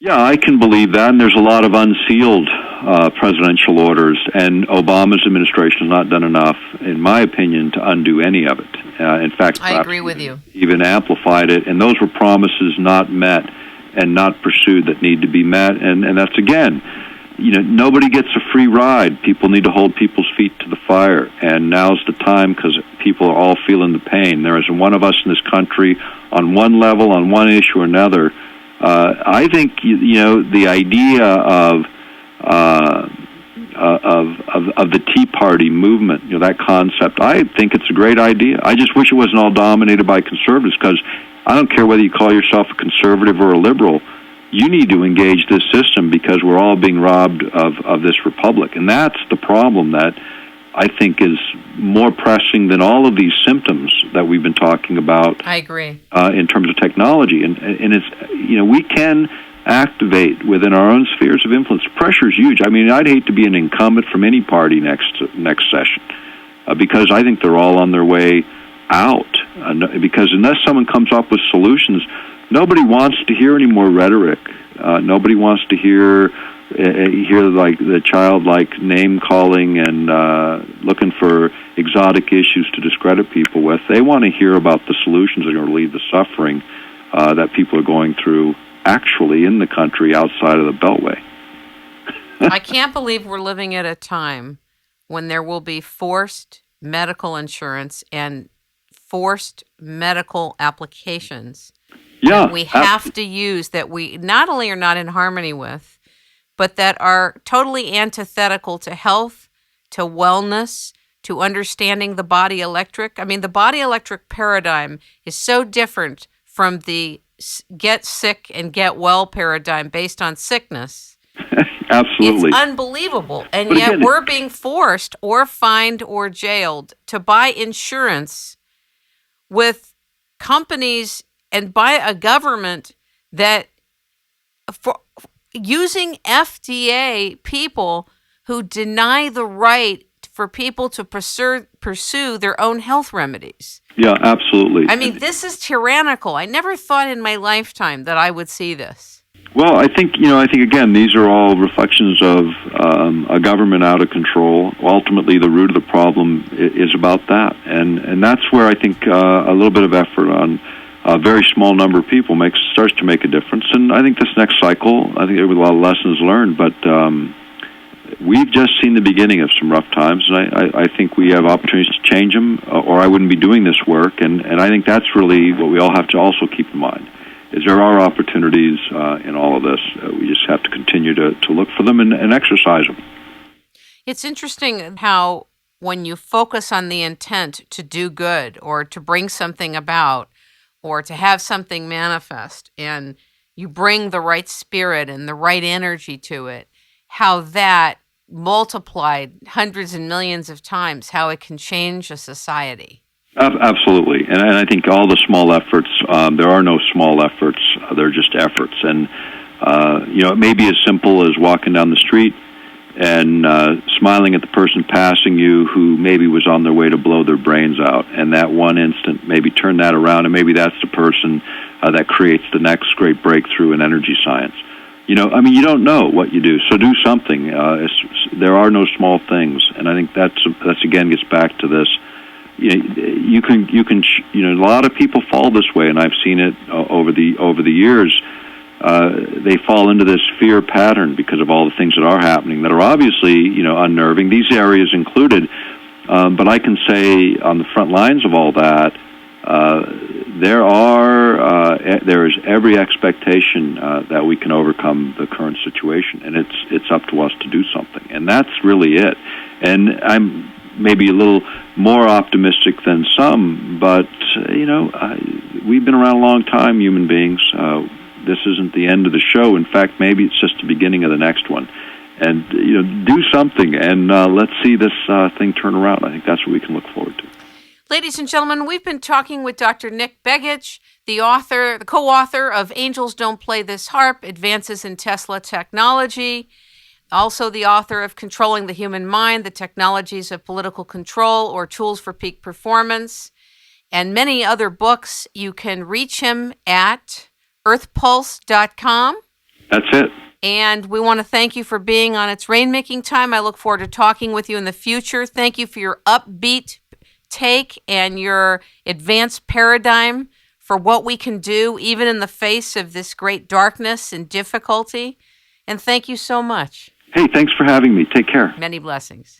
Yeah, I can believe that, and there's a lot of unsealed presidential orders, and Obama's administration has not done enough, in my opinion, to undo any of it. In fact, I agree with you. Even amplified it, and those were promises not met and not pursued that need to be met, and that's, again, nobody gets a free ride. People need to hold people's feet to the fire, and now's the time because people are all feeling the pain. There isn't one of us in this country on one level, on one issue or another. I think the idea of the Tea Party movement, that concept, I think it's a great idea. I just wish it wasn't all dominated by conservatives, because I don't care whether you call yourself a conservative or a liberal. You need to engage this system because we're all being robbed of this republic, and that's the problem that I think is more pressing than all of these symptoms that we've been talking about. I agree. In terms of technology, and it's we can activate within our own spheres of influence. Pressure is huge. I mean, I'd hate to be an incumbent from any party next session, because I think they're all on their way out. Because unless someone comes up with solutions, nobody wants to hear any more rhetoric. Nobody wants to hear like the childlike name calling and looking for exotic issues to discredit people with. They want to hear about the solutions that are going to relieve the suffering that people are going through actually in the country outside of the Beltway. I can't believe we're living at a time when there will be forced medical insurance and forced medical applications that we have to use, that we not only are not in harmony with, but that are totally antithetical to health, to wellness, to understanding the body electric. I mean, the body electric paradigm is so different from the get sick and get well paradigm based on sickness. Absolutely. It's unbelievable. And but yet again, we're being forced or fined or jailed to buy insurance with companies and by a government that for using FDA people who deny the right for people to pursue their own health remedies. Yeah, absolutely. I mean, this is tyrannical. I never thought in my lifetime that I would see this. Well, I think again, these are all reflections of a government out of control. Ultimately, the root of the problem is about that, and that's where I think a little bit of effort on a very small number of people starts to make a difference. And I think this next cycle, I think there will be a lot of lessons learned, but we've just seen the beginning of some rough times, and I think we have opportunities to change them, or I wouldn't be doing this work. And I think that's really what we all have to also keep in mind, is there are opportunities in all of this. We just have to continue to look for them and exercise them. It's interesting how when you focus on the intent to do good or to bring something about or to have something manifest, and you bring the right spirit and the right energy to it, how that multiplied hundreds and millions of times, how it can change a society. Absolutely. And I think all the small efforts, there are no small efforts, they're just efforts. And, it may be as simple as walking down the street and smiling at the person passing you who maybe was on their way to blow their brains out. And that one instant, maybe turn that around, and maybe that's the person that creates the next great breakthrough in energy science. You don't know what you do, so do something. There are no small things, and I think that's again gets back to this. You can. A lot of people fall this way, and I've seen it over the years. They fall into this fear pattern because of all the things that are happening that are obviously unnerving. These areas included, but I can say on the front lines of all that, there is every expectation that we can overcome the current situation, and it's up to us to do something, and that's really it. And I'm maybe a little more optimistic than some, but we've been around a long time, human beings. This isn't the end of the show. In fact, maybe it's just the beginning of the next one. And do something, and let's see this thing turn around. I think that's what we can look forward to. Ladies and gentlemen, we've been talking with Dr. Nick Begich, the co-author of Angels Don't Play This HAARP, Advances in Tesla Technology, also the author of Controlling the Human Mind, The Technologies of Political Control or Tools for Peak Performance, and many other books. You can reach him at earthpulse.com. That's it. And we want to thank you for being on It's Rainmaking Time. I look forward to talking with you in the future. Thank you for your upbeat take and your advanced paradigm for what we can do, even in the face of this great darkness and difficulty. And thank you so much. Hey, thanks for having me. Take care. Many blessings.